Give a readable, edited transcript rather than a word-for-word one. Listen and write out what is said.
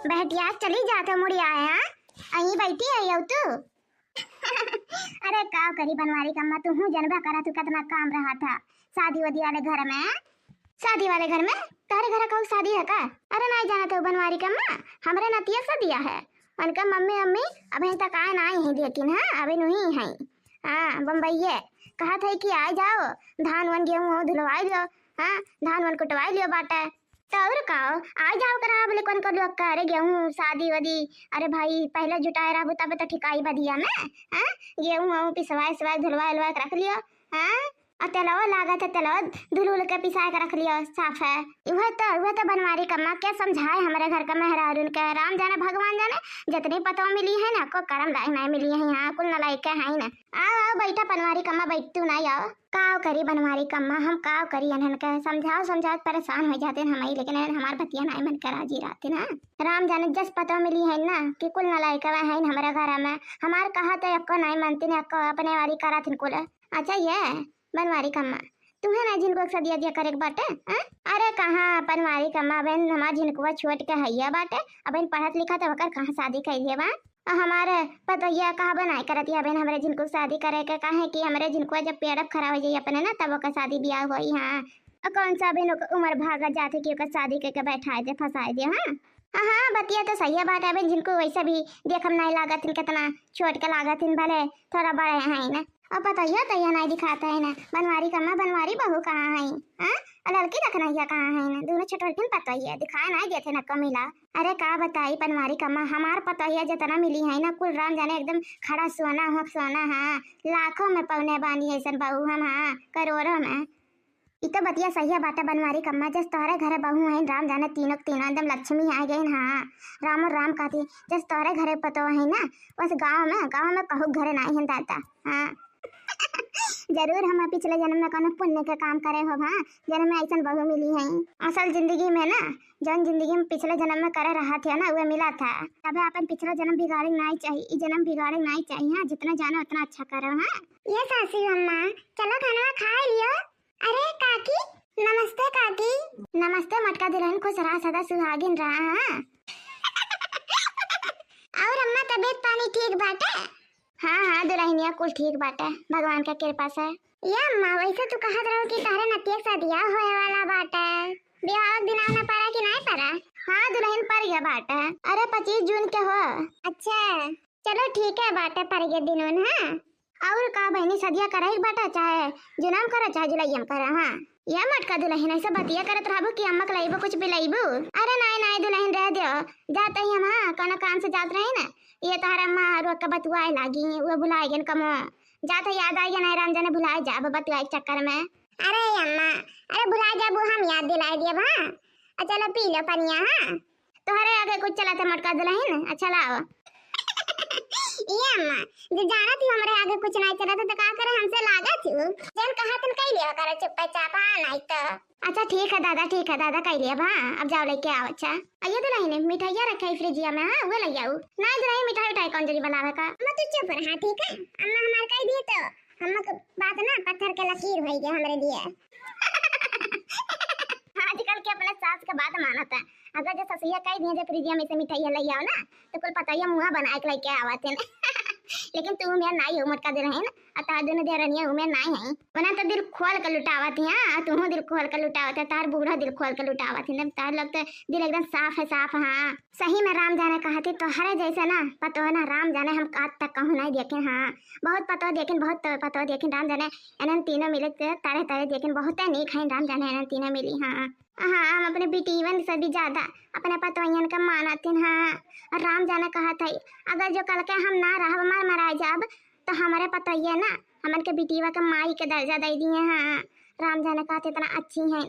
बैठिया चली जाते मुड़ी आए हैं अहीं बैठी है यू तू। अरे का करी बनवारी कम्मा तू हूँ जनबा करा तू कितना काम रहा था शादी वादी वाले घर में। शादी वाले घर में तारे घर का शादी है का? अरे नहीं जाना तो बनवारी कम्मा हमरे नतिया सा दिया है उनका मम्मी अम्मी अभी तक आए ना ही लेकिन हाँ अभी नहीं है। हाँ बम्बई कहा था कि आ जाओ धान वन गेहूँ धुलवाई लो। हाँ धान वन कुटवाई लियो बाटा तो और कहो आ जाओ करा बोले कौन कर लो अरे गेहूँ शादी वादी। अरे भाई पहले जुटाए रहा तब तो ठिकाई बदिया में। हाँ गेहूँ पिसवाए सवाए धुलवाए उलवाए रख लियो। हाँ और तेलवा लागत है तेलवा धुल उल के पिसाए के रख लियो साफ है। वह तो बनवारी कम्मा क्या समझाए हमारे घर का मेहरारून के राम जाने भगवान जाने जितनी पतो मिली है ना को करम लायक नहीं मिली है यहाँ कुल नलायक है ना। आओ बैठा बनवारी कम्मा बैठ तू नहीं आओ काव करी बनवारी कम्मा हम काव करी अनहन के समझाओ समझाओ परेशान हो जाते हैं हम लेकिन हमारे भतिया नहीं मन कर राजी रहते ना। राम जाने जस पतो मिली है ना कि कुल नलायक है हमारे घर में हमारे कहा तो अक्को नहीं मनती ने अक्को अपने वाली करा थी कुल। अच्छा ये बनवारी कम्मा तुम्हें ना जिनको सदिया दिया करे बाटे। अरे कहाँ बनवारी कम्मा बहन हमार जिनको छोट के हैया बाटे अब पढ़त लिखा तो होकर कहाँ शादी कर दिए बा हमारे पतैया कहा बनाए करत या बहन हमारे जिनको शादी करे के कहे कि हमारे जिनको जब पेड़ खराब हो जाए अपने ना तब ओकर शादी ब्याह होई। हाँ कौन सा बहन उम्र भागा जाते कि ओकर शादी करके बैठाए दे फंसाए दे। हाँ हाँ बतिया तो सही है बात है बहन जिनको वैसे भी देखम नहीं लागत कितना छोट के लागत भले थोड़ा बड़े हैं ना और पतैया तैया नहीं दिखाता है ना बनवारी कम्मा बनवारी बहू कहाँ है। हाँ लड़की रखना है कहाँ है ना दोनों छोटन पतैया दिखाए नहीं देते ना कमिला। अरे का बताई बनवारी कम्मा हमार पतैया जितना मिली है ना कुल राम जाने एकदम खड़ा सोना हो सोना। हाँ लाखों में पौने बानी ऐसा बहू हम हाँ करोड़ों में इतो बतिया सही है बाटा बनवारी कम्मा जस तोहरे घरे बहू है राम जाने तीनों तीनों एकदम लक्ष्मी आ गई। हाँ राम और राम कहती जस तोहरे घरे पतो है ना बस गाँव में कहू घरे नहीं है दाता। हाँ जरूर हम पिछले जन्म में कोनो पुण्य के काम करे हो। हाँ जन्म में ऐसा बहू मिली है असल जिंदगी में ना जौन जिंदगी में पिछले जन्म में करे रहा था ना वो मिला था तब अपन पिछला जन्म बिगाड़े नहीं चाहिए जन्म बिगाड़े नहीं चाहिए। हाँ जितना जानो उतना अच्छा करो। हाँ ये सासी अम्मा चलो खाना खा लियो। अरे काकी नमस्ते काकी। नमस्ते मटका दुल्हन खुश रहा सदा सुहागिन रहा। और अम्मा तबीयत पानी ठीक बाटे? हाँ दुल्हनिया कुल ठीक बाटे भगवान का कृपा से। ये अम्मा वैसे तू कहत रहो कि तारे नतिया शादिया होए वाला बाटे ब्याह दिन आना पड़ा कि नहीं पड़ा? हाँ दुल्हन पर गया बाटे अरे 25 जून के हो। अच्छा चलो ठीक है बाटे पर गया दिन। हाँ और का बहनी सदिया करे एक बाटा चाहे जुनाम करे चाहे जुलाइयम करे। हाँ ये मटका दुल्हन ऐसे बतिया करत रहबो कि अम्मा के लाइबो कुछ भी लाइबो। अरे नहीं दुल्हन रह दियो जाते ही हम हाँ कोनो काम से जात रहे ना ये तार अम्मा रोक के बतुआए लागी वो भुलाए गन कमो जाते याद आई नहीं राम जाने भुलाए जाब बतुआए चक्कर में। अरे अम्मा अरे भुलाए जाबो हम याद दिलाए दिए। हाँ चलो पी लो पनिया। हाँ तोहरे आगे कुछ चलाते मटका दुल्हन अच्छा लाओ। ये अम्मा जो जाना थी हमारे आगे कुछ नहीं चला तो का करे हमसे लागा थी जन कहा तुम कह लिया करे चुपचाप। हाँ नहीं तो अच्छा ठीक है दादा कह लिया। हाँ अब जाओ लेके आओ। अच्छा आइए दुल्हन मिठाइया रखा है फ्रिजिया में। हाँ वो ले आओ नहीं दुल्हन मिठाई उठाई कौन जरी बनावे का मैं तू चुप रहा ठीक है। अम्मा हमार कह दिए तो हम बात ना पत्थर के लकीर हो गया हमारे लिए। आजकल के अपने सास का बात मानता है अगर जो ससुया कह दिए जो फ्रिजिया में से मिठाइया ले आओ ना तो कुल पताइया मुंह बना के लेके आवत है। लेकिन तू मैं नहीं हो मटका दे रहे ना अता दोनों दे रनिया मैं नहीं है वना तो दिल खोल के लुटावत है। हां तू दिल खोल के लुटावत है तार बूढ़ा दिल खोल के लुटावत है तार लगता दिल एकदम साफ है साफ। हाँ सही में राम जाने कहती तो हरे जैसे ना पतो है ना राम जाने हम आज तक कहूँ नहीं देखे। हाँ बहुत पतो देखें बहुत पतो देखें राम जाने एनन तीनों मिले तारे तारे देखें बहुत नीक है राम जाने एनन तीनों मिली। हाँ हम अपने बेटीवन से भी ज्यादा अपने पतोयन का मानते हैं। हाँ राम जाने कहा था अगर जो कल के हम ना रह मरा जाब तो हमारे पतोया ना हमन के बेटीवा का माई के दर्जा दे दिए। हाँ राम जाने कहते इतना अच्छी है